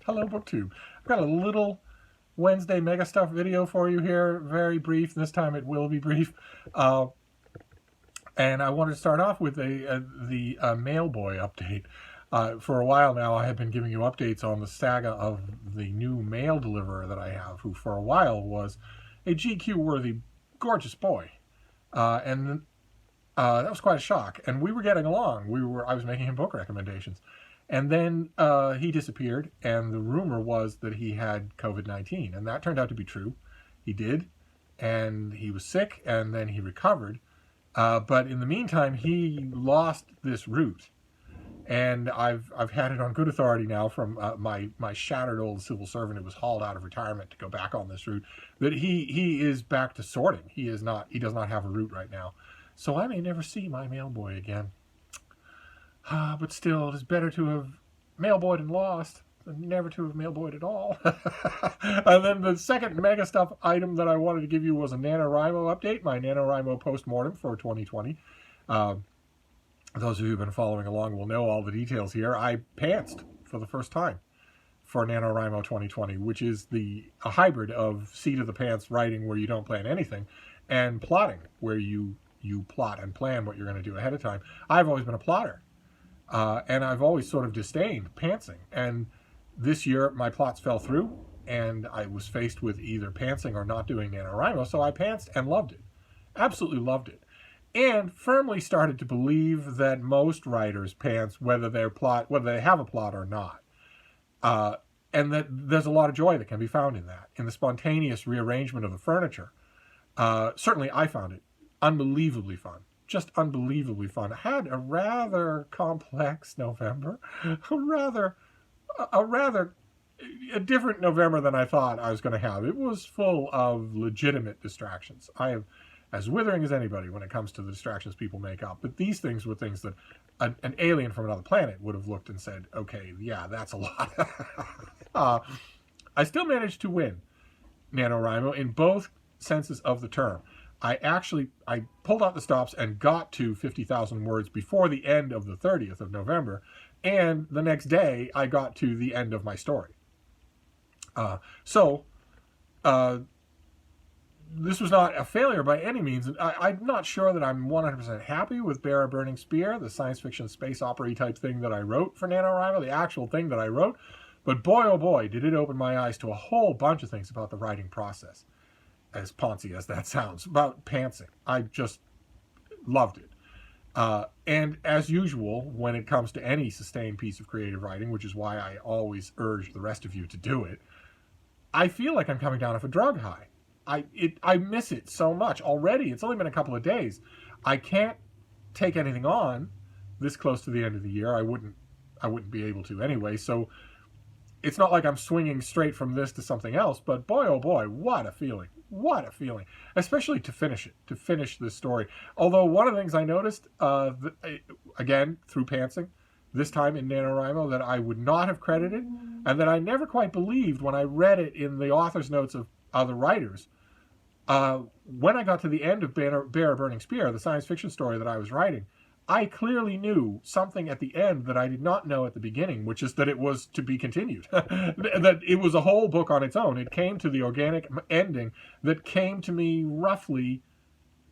Hello, BookTube. I've got a little Wednesday MegaStuff video for you here, very brief. This time it will be brief. And I wanted to start off with the Mailboy update. For a while now, I have been giving you updates on the saga of the new mail deliverer that I have, who for a while was a GQ-worthy, gorgeous boy. And that was quite a shock. And we were getting along. I was making him book recommendations. And then he disappeared, and the rumor was that he had COVID-19. And that turned out to be true. He did. And he was sick, and then he recovered. But in the meantime, he lost this route. And I've had it on good authority now from my shattered old civil servant who was hauled out of retirement to go back on this route, that he is back to sorting. He does not have a route right now. So I may never see my mailboy again. But still, it is better to have mailboyed and lost than never to have mailboyed at all. And then the second MegaStuff item that I wanted to give you was a NaNoWriMo update, my NaNoWriMo postmortem for 2020. Those of you who've been following along will know all the details here. I pantsed for the first time for NaNoWriMo 2020, which is a hybrid of seat of the pants writing where you don't plan anything and plotting where you plot and plan what you're going to do ahead of time. I've always been a plotter. And I've always sort of disdained pantsing. And this year, my plots fell through, and I was faced with either pantsing or not doing NaNoWriMo, so I pantsed and loved it. Absolutely loved it. And firmly started to believe that most writers pants whether they have a plot or not. And that there's a lot of joy that can be found in that, in the spontaneous rearrangement of the furniture. Certainly, I found it unbelievably fun. Just unbelievably fun. I had a rather complex November, a different November than I thought I was going to have. It was full of legitimate distractions. I am as withering as anybody when it comes to the distractions people make up. But these things were things that an alien from another planet would have looked and said, okay, yeah, that's a lot. I still managed to win NaNoWriMo in both senses of the term. I pulled out the stops and got to 50,000 words before the end of the 30th of November, and the next day I got to the end of my story. This was not a failure by any means. I'm not sure that I'm 100% happy with Bear a Burning Spear, the science fiction space opera type thing that I wrote for NaNoWriMo, the actual thing that I wrote, but boy oh boy did it open my eyes to a whole bunch of things about the writing process. As poncy as that sounds, about pantsing. I just loved it. And as usual, when it comes to any sustained piece of creative writing, which is why I always urge the rest of you to do it, I feel like I'm coming down off a drug high. I miss it so much already. It's only been a couple of days. I can't take anything on this close to the end of the year. I wouldn't be able to anyway. So it's not like I'm swinging straight from this to something else, but boy, oh boy, what a feeling. What a feeling, especially to finish this story. Although one of the things I noticed, again, through pantsing, this time in NaNoWriMo, that I would not have credited, and that I never quite believed when I read it in the author's notes of other writers. When I got to the end of Bear a Burning Spear, the science fiction story that I was writing, I clearly knew something at the end that I did not know at the beginning, which is that it was to be continued. That it was a whole book on its own. It came to the organic ending that came to me roughly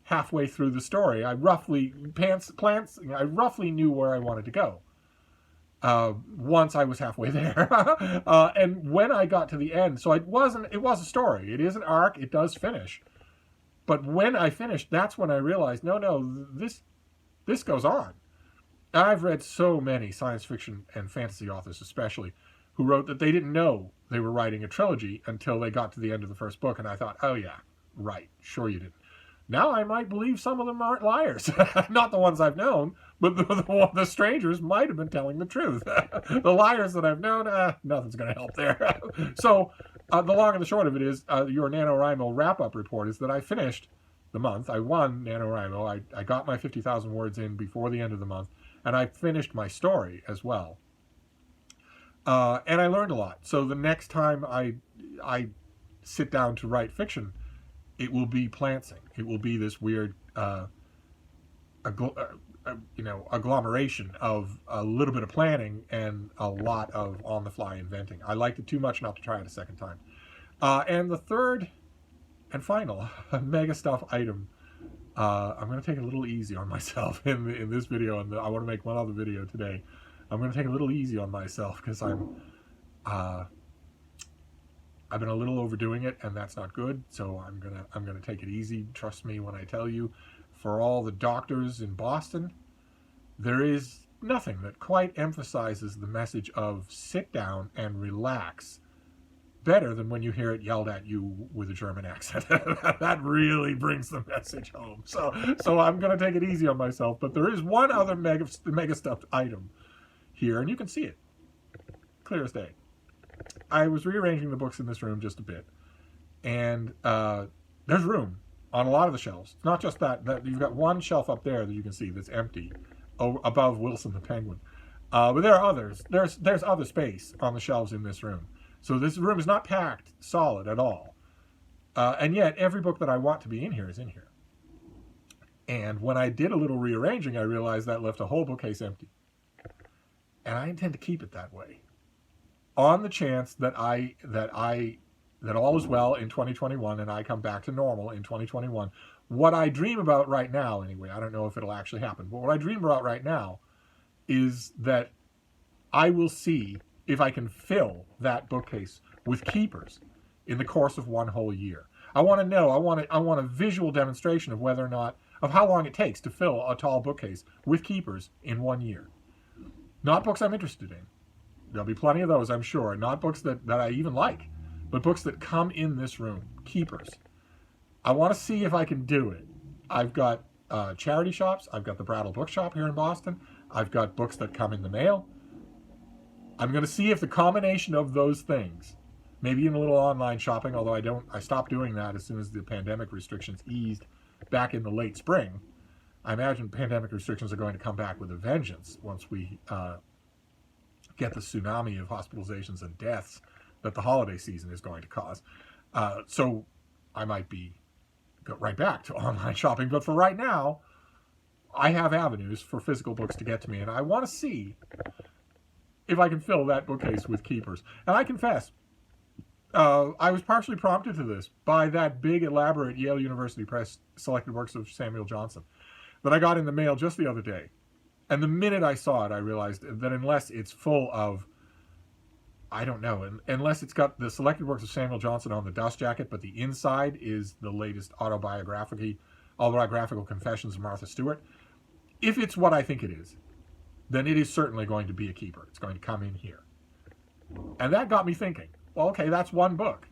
halfway through the story. I roughly knew where I wanted to go. Once I was halfway there. And when I got to the end, so it was a story. It is an arc. It does finish. But when I finished, that's when I realized, no, this goes on. I've read so many science fiction and fantasy authors especially who wrote that they didn't know they were writing a trilogy until they got to the end of the first book, and I thought, oh yeah, right, sure you didn't. Now I might believe some of them aren't liars. Not the ones I've known, but the strangers might have been telling the truth. The liars that I've known, nothing's going to help there. So the long and the short of it is, your NaNoWriMo wrap-up report is that I finished the month. I won NaNoWriMo. I got my 50,000 words in before the end of the month, and I finished my story as well. And I learned a lot. So the next time I sit down to write fiction, it will be plantsing. It will be this weird agglomeration of a little bit of planning and a lot of on-the-fly inventing. I liked it too much not to try it a second time. And the third and final MegaStuff item, I'm going to take a little easy on myself in this video, and I want to make one other video today. I'm going to take a little easy on myself because I've been a little overdoing it, and that's not good. So I'm gonna take it easy. Trust me when I tell you, for all the doctors in Boston, there is nothing that quite emphasizes the message of sit down and relax better than when you hear it yelled at you with a German accent. That really brings the message home. So I'm gonna take it easy on myself. But there is one other MegaStuff item here, and you can see it clear as day. I was rearranging the books in this room just a bit, and there's room on a lot of the shelves. It's not just that you've got one shelf up there that you can see that's empty above Wilson the Penguin, but there are others. There's other space on the shelves in this room, so this room is not packed solid at all, and yet every book that I want to be in here is in here. And when I did a little rearranging, I realized that left a whole bookcase empty, and I intend to keep it that way, on the chance that all is well in 2021 and I come back to normal in 2021. What I dream about right now, anyway, I don't know if it'll actually happen, but what I dream about right now is that I will see if I can fill that bookcase with keepers in the course of one whole year. I want to know, I want a visual demonstration of whether or not, of how long it takes to fill a tall bookcase with keepers in 1 year. Not books I'm interested in. There'll be plenty of those, I'm sure. Not books that I even like, but books that come in this room. Keepers. I want to see if I can do it. I've got charity shops. I've got the Brattle Bookshop here in Boston. I've got books that come in the mail. I'm going to see if the combination of those things, maybe in a little online shopping, although I stopped doing that as soon as the pandemic restrictions eased back in the late spring. I imagine pandemic restrictions are going to come back with a vengeance once we get the tsunami of hospitalizations and deaths that the holiday season is going to cause. So I might go right back to online shopping, but for right now, I have avenues for physical books to get to me, and I want to see if I can fill that bookcase with keepers. And I confess, I was partially prompted to this by that big, elaborate Yale University Press selected works of Samuel Johnson that I got in the mail just the other day. And the minute I saw it, I realized that unless it's full of, I don't know, unless it's got the selected works of Samuel Johnson on the dust jacket, but the inside is the latest autobiographical confessions of Martha Stewart, if it's what I think it is, then it is certainly going to be a keeper. It's going to come in here. And that got me thinking, well, okay, that's one book.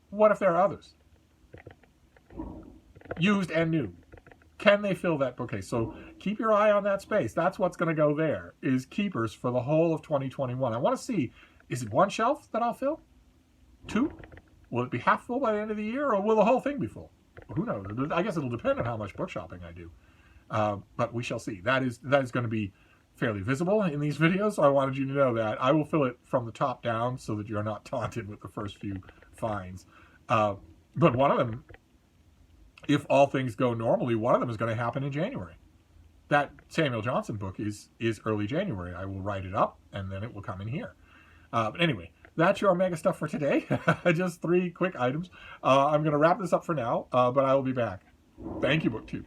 What if there are others? Used and new. Can they fill that bookcase? So keep your eye on that space. That's what's going to go there, is keepers for the whole of 2021. I want to see, is it one shelf that I'll fill? 2? Will it be half full by the end of the year, or will the whole thing be full? Who knows? I guess it'll depend on how much book shopping I do. But we shall see. That is going to be fairly visible in these videos, so I wanted you to know that. I will fill it from the top down so that you're not taunted with the first few finds. But one of them, if all things go normally, one of them is going to happen in January. That Samuel Johnson book is early January. I will write it up, and then it will come in here. But anyway, that's your MegaStuff for today. Just 3 quick items. I'm going to wrap this up for now, but I will be back. Thank you, BookTube.